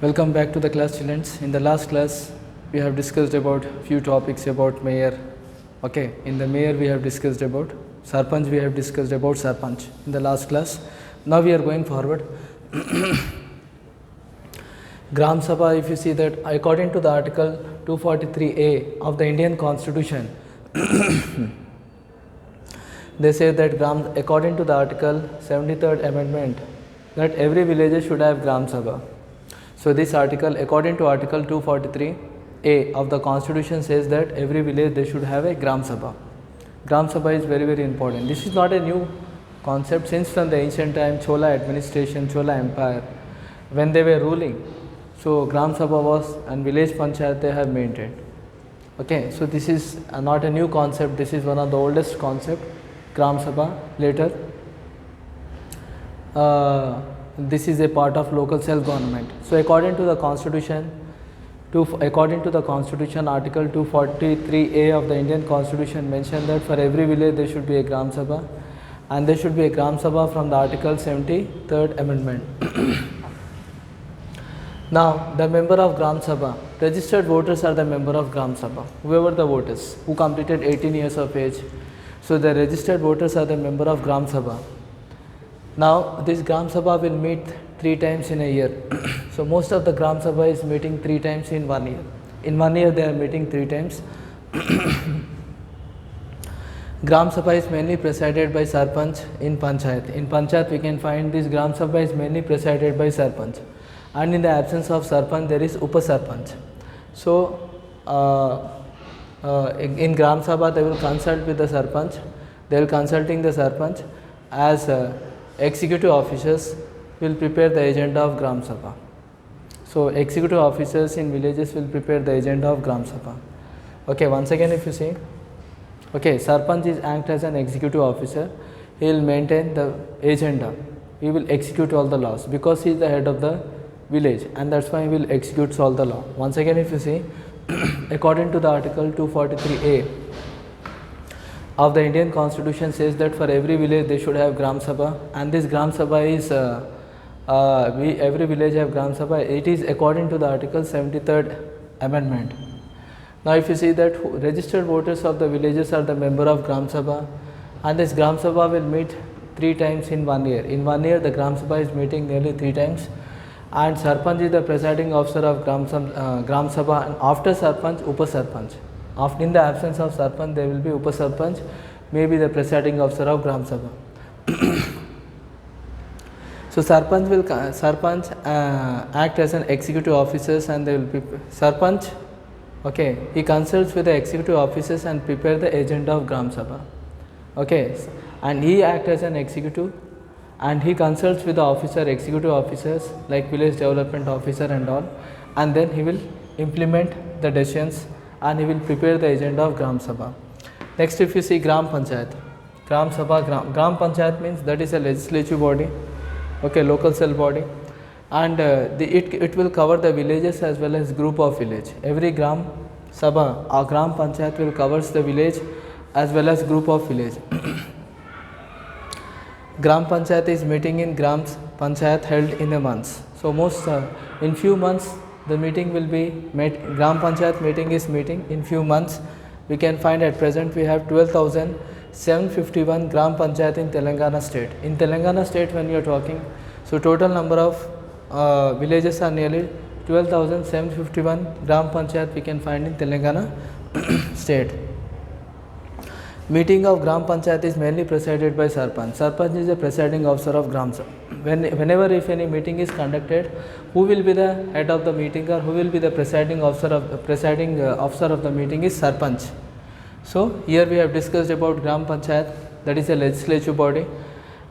Welcome back to the class, students. In the last class, we have discussed about few topics about mayor. Okay, in the mayor we have discussed about sarpanch. We have discussed about sarpanch in the last class. Now we are going forward. Gram Sabha, if you see that according to the article 243A of the Indian Constitution, they say that according to the article 73rd amendment, that every village should have Gram Sabha. So this article, according to article 243A of the Constitution, says that every village they should have a Gram Sabha. Gram Sabha is very, very important. This is not a new concept. Since from the ancient time, Chola administration, Chola Empire, when they were ruling, so Gram Sabha was and village panchayat they have maintained. Okay, so this is not a new concept. This is one of the oldest concept, Gram Sabha. Later, this is a part of local self-government. So according to the Constitution, Article 243A of the Indian Constitution mentioned that for every village there should be a Gram Sabha, and there should be a Gram Sabha from the Article 73rd Amendment. Now, the member of Gram Sabha, registered voters are the member of Gram Sabha, whoever the voters who completed 18 years of age. So the registered voters are the member of Gram Sabha. Now, this Gram Sabha will meet 3 times in a year. So most of the Gram Sabha is meeting 3 times in 1 year. In 1 year they are meeting 3 times. Gram Sabha is mainly presided by Sarpanch in Panchayat. In Panchayat we can find this Gram Sabha is mainly presided by Sarpanch. And in the absence of Sarpanch there is Upasarpanch. So in Gram Sabha they will consult with the Sarpanch. They will consulting the Sarpanch as executive officers will prepare the agenda of Gram Sabha. So executive officers in villages will prepare the agenda of Gram Sabha. Okay, once again if you see, okay, Sarpanch is act as an executive officer. He will maintain the agenda. He will execute all the laws because he is the head of the village, and that's why he will execute all the law. Once again if you see, according to the article 243A of the Indian Constitution says that for every village they should have Gram Sabha, and this Gram Sabha is every village have Gram Sabha. It is according to the article 73rd Amendment. Now if you see that registered voters of the villages are the member of Gram Sabha, and this Gram Sabha will meet 3 times in 1 year. In 1 year the Gram Sabha is meeting nearly 3 times, and Sarpanch is the presiding officer of Gram Sabha, and after Sarpanch, Upasarpanch. In the absence of Sarpanch, there will be Upasarpanch, maybe the presiding officer of Gram Sabha. So Sarpanch act as an executive officers, and they will be Sarpanch. Okay, he consults with the executive officers and prepare the agenda of Gram Sabha. Okay, and he act as an executive, and he consults with the executive officers like village development officer and all, and then he will implement the decisions and he will prepare the agenda of Gram Sabha. Next, if you see Gram Panchayat, Gram Sabha, Gram Panchayat means that is a legislative body, okay, local cell body, and it will cover the villages as well as group of village. Every Gram Sabha or Gram Panchayat will covers the village as well as group of village. Gram Panchayat is meeting in Gram Panchayat held in a month. So most in few months the meeting will be met. Gram Panchayat meeting is meeting in few months. We can find at present we have 12,751 Gram Panchayat in Telangana state. In Telangana state when you are talking, so total number of villages are nearly 12,751 Gram Panchayat we can find in Telangana state. Meeting of Gram Panchayat is mainly presided by Sarpanch. Sarpanch is the presiding officer of Gram Sabha. Whenever if any meeting is conducted, who will be the head of the meeting or who will be the presiding officer of the meeting is Sarpanch. So here we have discussed about Gram Panchayat, that is a legislative body,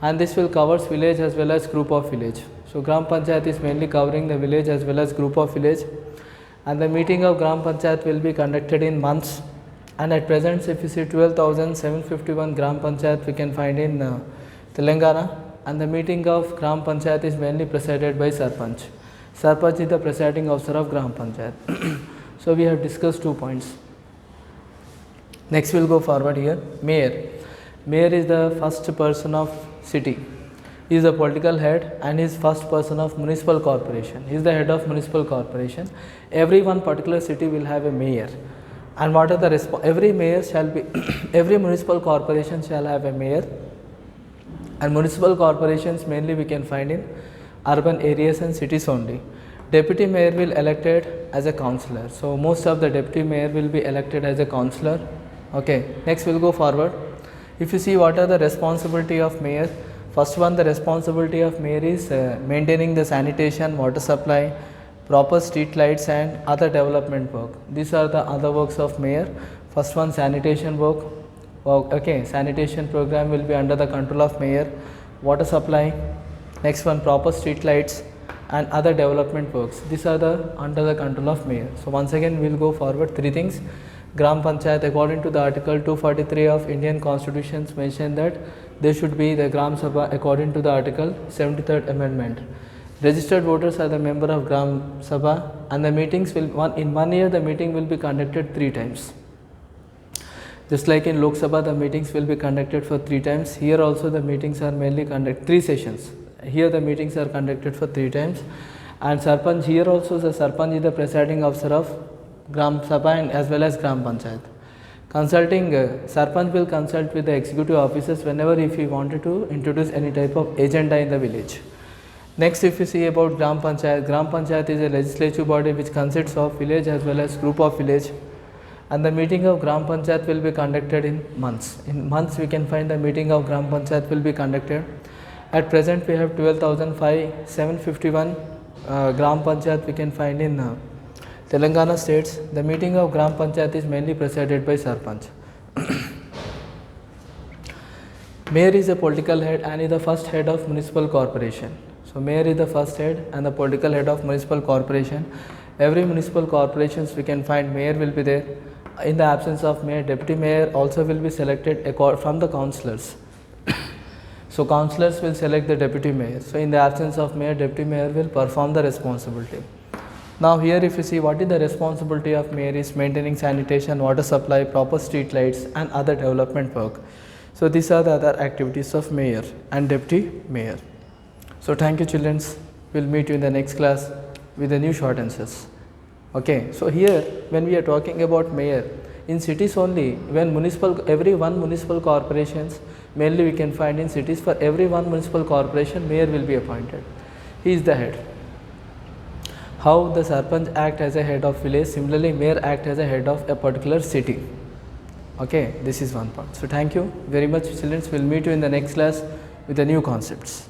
and this will covers village as well as group of village. So Gram Panchayat is mainly covering the village as well as group of village, and the meeting of Gram Panchayat will be conducted in months. And at present, if you see 12,751 Gram Panchayat we can find in Telangana, and the meeting of Gram Panchayat is mainly presided by Sarpanch. Sarpanch is the presiding officer of Gram Panchayat. So we have discussed 2 points. Next we will go forward here. Mayor. Mayor is the first person of city. He is the political head and he is first person of municipal corporation. He is the head of municipal corporation. Every one particular city will have a mayor. And what are the every mayor shall be every municipal corporation shall have a mayor. And municipal corporations mainly we can find in urban areas and cities only. Deputy mayor will elected as a councillor. So most of the deputy mayor will be elected as a councillor. Okay. Next we'll go forward. If you see what are the responsibility of mayor, first one, the responsibility of mayor is maintaining the sanitation, water supply, proper street lights and other development work. These are the other works of mayor. First one, sanitation work. Okay, sanitation program will be under the control of mayor. Water supply. Next one, proper street lights and other development works. These are the under the control of mayor. So once again we will go forward. Three things. Gram Panchayat, according to the article 243 of Indian Constitutions, mentioned that there should be the Gram Sabha according to the article 73rd amendment. Registered voters are the member of Gram Sabha, and the meetings will in 1 year the meeting will be conducted 3 times. Just like in Lok Sabha, the meetings will be conducted for 3 times. Here also the meetings are mainly conducted 3 sessions. Here the meetings are conducted for 3 times. And Sarpanch, here also the Sarpanch is the presiding officer of Gram Sabha and as well as Gram Panchayat. Consulting, Sarpanch will consult with the executive officers whenever if he wanted to introduce any type of agenda in the village. Next, if you see about Gram Panchayat is a legislative body which consists of village as well as group of village, and the meeting of Gram Panchayat will be conducted in months. In months we can find the meeting of Gram Panchayat will be conducted. At present we have 12,751 Gram Panchayat we can find in Telangana states. The meeting of Gram Panchayat is mainly presided by Sarpanch. Mayor is a political head and is the first head of municipal corporation. So mayor is the first head and the political head of municipal corporation. Every municipal corporations we can find mayor will be there. In the absence of mayor, deputy mayor also will be selected from the councillors. So councillors will select the deputy mayor. So in the absence of mayor, deputy mayor will perform the responsibility. Now here if you see what is the responsibility of mayor is maintaining sanitation, water supply, proper street lights and other development work. So these are the other activities of mayor and deputy mayor. So thank you children. We'll meet you in the next class with the new short answers. Okay, so here when we are talking about mayor, in cities only, when every one municipal corporations, mainly we can find in cities, for every one municipal corporation, mayor will be appointed. He is the head. How the Sarpanch act as a head of village, similarly mayor act as a head of a particular city. Okay, this is one part. So thank you very much children. We'll meet you in the next class with the new concepts.